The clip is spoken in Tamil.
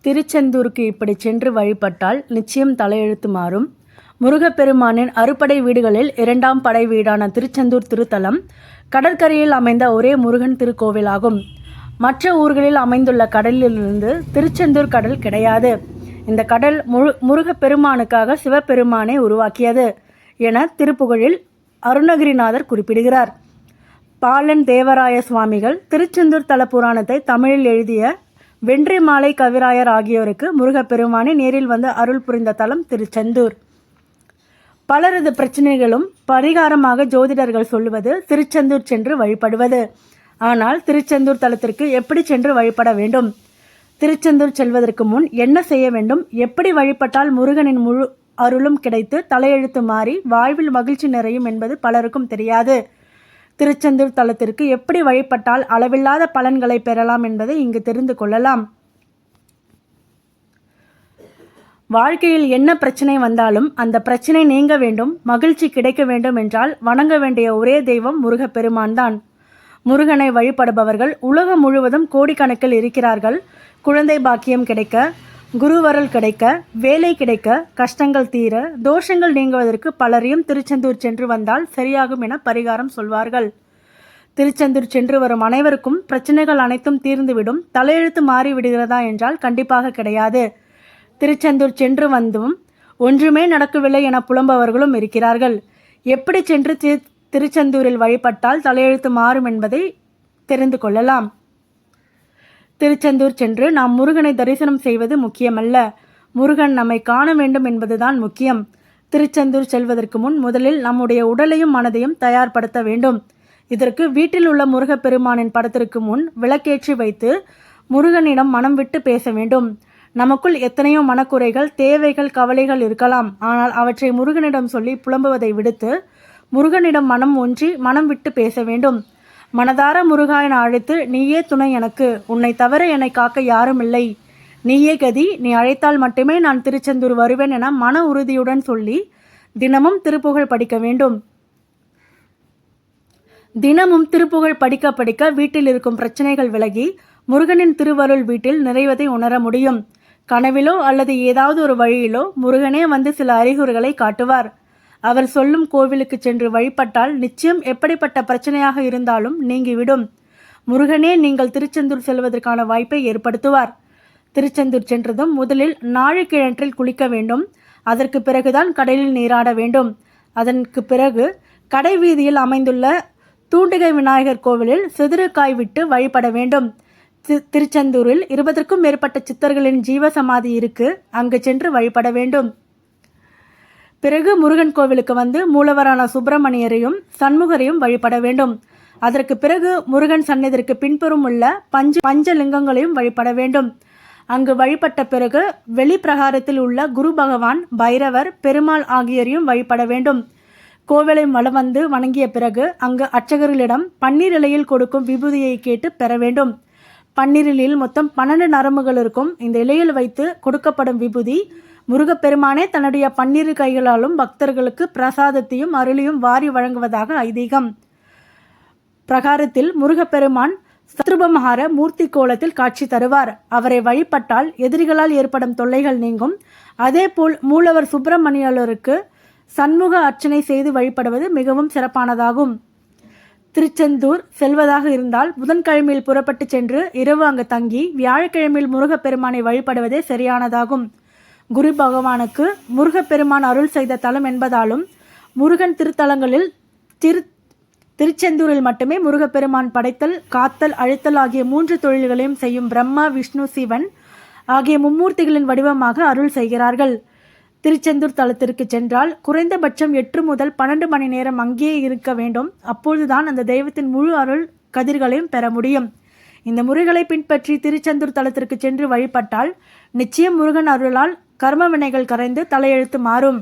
திருச்செந்தூருக்கு இப்படி சென்று வழிபட்டால் நிச்சயம் தலையெழுத்து மாறும். முருகப்பெருமானின் அறுபடை வீடுகளில் 2ஆம் படை வீடான திருச்செந்தூர் திருத்தலம் கடற்கரையில் அமைந்த ஒரே முருகன் திருக்கோவிலாகும். மற்ற ஊர்களில் அமைந்துள்ள கடலிலிருந்து திருச்செந்தூர் கடல் கிடையாது. இந்த கடல் முருகப்பெருமானுக்காக சிவபெருமானை உருவாக்கியது என திருப்புகழில் அருணகிரிநாதர் குறிப்பிடுகிறார். பாலன் தேவராய சுவாமிகள் திருச்செந்தூர் தல புராணத்தை தமிழில் எழுதிய வென்றி மாலை கவிராயர் ஆகியோருக்கு முருகப்பெருமானை நேரில் வந்து அருள் புரிந்த தலம் திருச்செந்தூர். பலரது பிரச்சனைகளும் பரிகாரமாக ஜோதிடர்கள் சொல்லுவது திருச்செந்தூர் சென்று வழிபடுவது. ஆனால் திருச்செந்தூர் தலத்திற்கு எப்படி சென்று வழிபட வேண்டும், திருச்செந்தூர் செல்வதற்கு முன் என்ன செய்ய வேண்டும், எப்படி வழிபட்டால் முருகனின் முழு அருளும் கிடைத்து தலையெழுத்து மாறி வாழ்வில் மகிழ்ச்சி நிறையும் என்பது பலருக்கும் தெரியாது. திருச்செந்தூர் தலத்திற்கு எப்படி வழிபட்டால் அளவில்லாத பலன்களை பெறலாம் என்பதை இங்கு தெரிந்து கொள்ளலாம். வாழ்க்கையில் என்ன பிரச்சனை வந்தாலும் அந்த பிரச்சனை நீங்க வேண்டும், மகிழ்ச்சி கிடைக்க வேண்டும் என்றால் வணங்க வேண்டிய ஒரே தெய்வம் முருகப்பெருமான் தான். முருகனை வழிபடுபவர்கள் உலகம் முழுவதும் கோடிக்கணக்கில் இருக்கிறார்கள். குழந்தை பாக்கியம் கிடைக்க, குருவருள் கிடைக்க, வேலை கிடைக்க, கஷ்டங்கள் தீர, தோஷங்கள் நீங்குவதற்கு பலரையும் திருச்செந்தூர் சென்று வந்தால் சரியாகும் என பரிகாரம் சொல்வார்கள். திருச்செந்தூர் சென்று வரும் அனைவருக்கும் பிரச்சனைகள் அனைத்தும் தீர்ந்துவிடும், தலையெழுத்து மாறி விடுகிறதா என்றால் கண்டிப்பாக கிடையாது. திருச்செந்தூர் சென்று வந்தும் ஒன்றுமே நடக்கவில்லை என புலம்பவர்களும் இருக்கிறார்கள். எப்படி சென்று திருச்செந்தூரில் வழிபட்டால் தலையெழுத்து மாறும் என்பதை தெரிந்து கொள்ளலாம். திருச்செந்தூர் சென்று நாம் முருகனை தரிசனம் செய்வது முக்கியமல்ல, முருகன் நம்மை காண வேண்டும் என்பதுதான் முக்கியம். திருச்செந்தூர் செல்வதற்கு முன் முதலில் நம்முடைய உடலையும் மனதையும் தயார்படுத்த வேண்டும். இதற்கு வீட்டில் உள்ள முருகப்பெருமானின் படத்திற்கு முன் விளக்கேற்றி வைத்து முருகனிடம் மனம் விட்டு பேச வேண்டும். நமக்குள் எத்தனையோ மனக்குறைகள், தேவைகள், கவலைகள் இருக்கலாம். ஆனால் அவற்றை முருகனிடம் சொல்லி புலம்புவதை விடுத்து முருகனிடம் மனம் ஒன்றி மனம் விட்டு பேச வேண்டும். மனதார முருகா என அழைத்து, நீயே துணை எனக்கு, உன்னை தவிர என்னை காக்க யாரும் இல்லை, நீயே கதி, நீ அழைத்தால் மட்டுமே நான் திருச்செந்தூர் வருவேன் என மன உறுதியுடன் சொல்லி தினமும் திருப்புகழ் படிக்க வேண்டும். தினமும் திருப்புகழ் படிக்க படிக்க வீட்டில் இருக்கும் பிரச்சனைகள் விலகி முருகனின் திருவருள் வீட்டில் நிறைவதை உணர முடியும். கனவிலோ அல்லது ஏதாவது ஒரு வழியிலோ முருகனே வந்து சில அறிகுறிகளை காட்டுவார். அவர் சொல்லும் கோவிலுக்கு சென்று வழிபட்டால் நிச்சயம் எப்படிப்பட்ட பிரச்சனையாக இருந்தாலும் நீங்கிவிடும். முருகனே நீங்கள் திருச்செந்தூர் செல்வதற்கான வாய்ப்பை ஏற்படுத்துவார். திருச்செந்தூர் சென்றதும் முதலில் நாழிக்கிணற்றில் குளிக்க வேண்டும். அதற்கு பிறகுதான் கடலில் நீராட வேண்டும். அதற்கு பிறகு கடை வீதியில் அமைந்துள்ள தூண்டிகை விநாயகர் கோவிலில் சிதறுக்காய் விட்டு வழிபட வேண்டும். திருச்செந்தூரில் 20க்கும் மேற்பட்ட சித்தர்களின் ஜீவசமாதி இருக்கு, அங்கு சென்று வழிபட வேண்டும். பிறகு முருகன் கோவிலுக்கு வந்து மூலவரான சுப்பிரமணியரையும் சண்முகரையும் வழிபட வேண்டும். அதற்கு பிறகு முருகன் சன்னதிற்கு பின்புறம் உள்ள பஞ்சலிங்கங்களையும் வழிபட வேண்டும். அங்கு வழிபட்ட பிறகு வெளிப்பிரகாரத்தில் உள்ள குரு பகவான், பைரவர், பெருமாள் ஆகியோரையும் வழிபட வேண்டும். கோவிலை வலம் வந்து வணங்கிய பிறகு அங்கு அர்ச்சகர்களிடம் பன்னீர் இலையில் கொடுக்கும் விபூதியை கேட்டு பெற வேண்டும். பன்னீரில் மொத்தம் 12 நரம்புகள் இருக்கும். இந்த இலையில் வைத்து கொடுக்கப்படும் விபூதி முருகப்பெருமானே தன்னுடைய 12 கைகளாலும் பக்தர்களுக்கு பிரசாதத்தையும் அருளையும் வாரி வழங்குவதாக ஐதீகம். பிரகாரத்தில் முருகப்பெருமான் சத்ருபமஹார மூர்த்தி கோலத்தில் காட்சி தருவார். அவரை வழிபட்டால் எதிரிகளால் ஏற்படும் தொல்லைகள் நீங்கும். அதேபோல் மூலவர் சுப்பிரமணியருக்கு சண்முக அர்ச்சனை செய்து வழிபடுவது மிகவும் சிறப்பானதாகும். திருச்செந்தூர் செல்வதாக இருந்தால் புதன்கிழமையில் புறப்பட்டு சென்று இரவு அங்கு தங்கி வியாழக்கிழமையில் முருகப்பெருமானை வழிபடுவதே சரியானதாகும். குரு பகவானுக்கு முருகப்பெருமான் அருள் செய்த தலம் என்பதாலும் முருகன் திருத்தலங்களில் திருச்செந்தூரில் மட்டுமே முருகப்பெருமான் படைத்தல், காத்தல், அழித்தல் ஆகிய 3 தொழில்களையும் செய்யும் பிரம்மா, விஷ்ணு, சிவன் ஆகிய மும்மூர்த்திகளின் வடிவமாக அருள் செய்கிறார்கள். திருச்செந்தூர் தலத்திற்கு சென்றால் குறைந்தபட்சம் 8 முதல் 12 மணி நேரம் அங்கேயே இருக்க வேண்டும். அப்பொழுதுதான் அந்த தெய்வத்தின் முழு அருள் கதிர்களையும் பெற முடியும். இந்த முறைகளை பின்பற்றி திருச்செந்தூர் தலத்திற்கு சென்று வழிபட்டால் நிச்சயம் முருகன் அருளால் கர்ம வினைகள் கரைந்து தலையெழுத்து மாறும்.